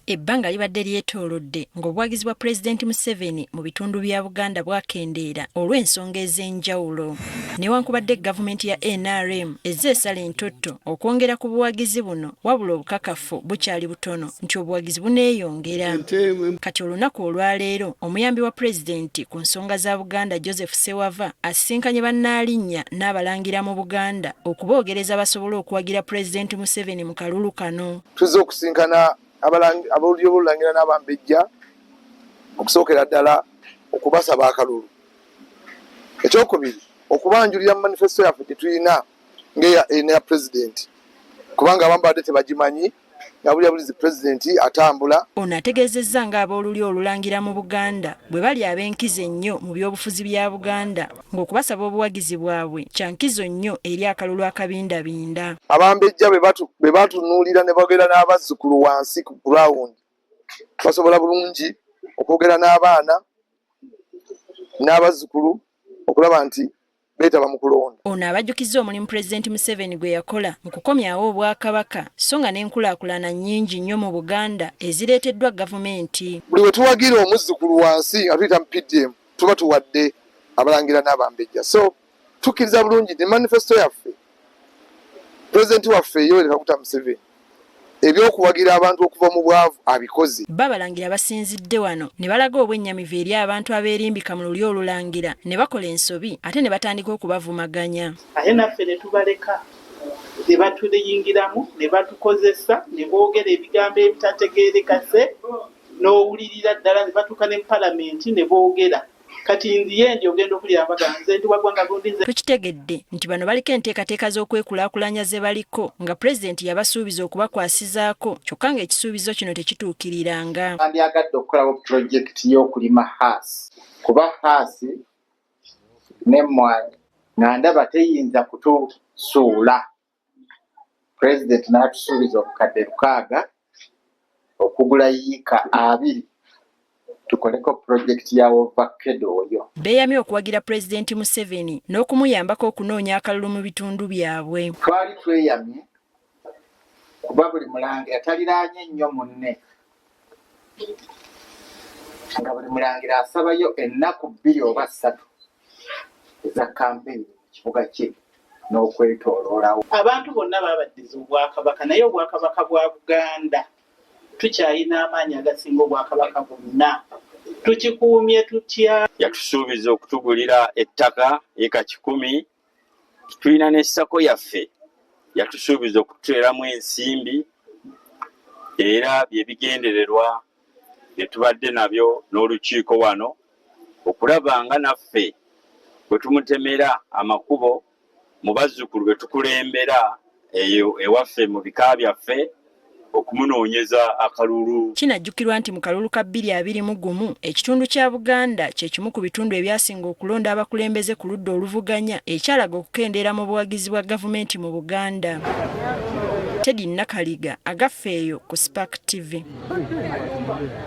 Ebbanga libadde lyetoolodde ng'obuwagizi bwa Pulezidenti Museveni mu bitundu bya Buganda bwakendeera olw'ensonga ez'enjawulo. Newankubadde gavumenti ya NRM ezze esala entotto okwongera ku buwagizi buno, wabula obukakafu bukyali butono nti obuwagizi buneeyongera. Kati olunaku olwaleero omuyambi wa Pulezidenti ku nsonga za Buganda Joseph Sewava asisinkanye bannaalinnya n'abalangira mu Buganda okuboogereza basobole okuwagira Pulezidenti Museveni mu kalulu kano. Tuzze okusinkana abawulira b'olulangira n'abambejja okusookera ddala okubasaba akalulu. Ekyokubiri okubanjulira mu manifesto yaffe gye tulina ng'eya Pulezidenti, kubanga abamu badde tebagimanyi nga bulya bulizi Pulezidenti atambula. Ono ategeezezza ng'ab'olulyo olulangira mu Buganda bwe bali ab'enkizo ennyo mu by'obufuzi bya Buganda ng'okubasaba obuwagizi bwabwe kya nkizo nnyo eri akalulu akabindabinda. Abambejja bwe batunuulira ne boogera n'abazzukulu wansi ku ground, basobola bulungi okwogera n'abaana n'abazzukulu okulaba nti beetaba mu kulonda. Ono abajjukizza omulimu Pulezidenti Museveni gwe yakola mu kukomyawo Obwakabaka so nga n'enkulaakulana nnyingi nnyo mu Buganda ezireeteddwa gavumenti. Buli we tuwagira omuzzukulu wansi nga tuyita mu PDM tuba tuwadde abalangira n'abambejja. So tukkiriza bulungi ne manifesto yaffe Pulezidenti waffe Yoweri Kaguta Museveni ebyokuwagira abantu okuva mu bwavu abikoze. Babalangira basinzidde wano ne balaga obwennyamivu eri abantu abeerimbika mu lulyo olulangira ne bakola ensobi ate ne batandika okubavumaganya. Ate naffe ne tubaleka ne batuliyingiramu ne batukozesa ne boogera ebigambo ebitategeerekase n'owulirira ddala ne batuuka ne mu palamenti ne boogera. Kati ndiye ndi ogenda okulya abaganze ndi wagwanga gundi nze. Tukitegedde nti bano baliko enteekateeka z'okwekulaakulanya ze baliko nga Pulezidenti yabasuubiza okubakwasizaako kyokka ng'ekisuubizo kino tekituukiriranga. Andyagadde okukolawo pulojekiti y'okulima haasi kuba haasi n'emmwanyi nga ndaba teyinza kutusuula. Pulezidenti n'atusuubiza obukadde 600 okugula yiika 2 tukoleko projekti ya ovakkedo oyo. Beeyamye okuwagira Pulezidenti Museveni n'okumuyambako okunoonya akalulu mu bitundu byabwe. Twali tweyamye kuba buli mulangira taliraanye nnyo munne nga buli mulangira asabayo ennaku 2 oba 3 eza kampeyini mu kibuga kye n'okwetooloolawo. Abantu bonna baabaddiza Obwakabaka naye Obwakabaka bwa Buganda tukyalina amaanyi agasinga Obwakabaka bwonna. Tukikuumye tutya. Yatusuubiza okutugulira ettaka eka 10. Tulina ne ssako yaffe yatusuubiza okututeeramu ensimbi era byebigendererwa bye tubadde nabyo n'olukiiko wano okulaba nga naffe bwe tumutemera amakubo mu bazzukulu bwe tukulembera eyo ewaffe mu bika byaffe okumunoonyeza akalulu. Kinajjukirwa nti mu kalulu ka 2021 ekitundu kya Buganda kye kimu ku bitundu ebyasinga okulonda abakulembeze ku ludda oluvuganya ekyalaga okukendeera mu buwagizi bwa gavumenti mu Buganda. Teddy Nakaliga agaffeeyo ku Spark TV.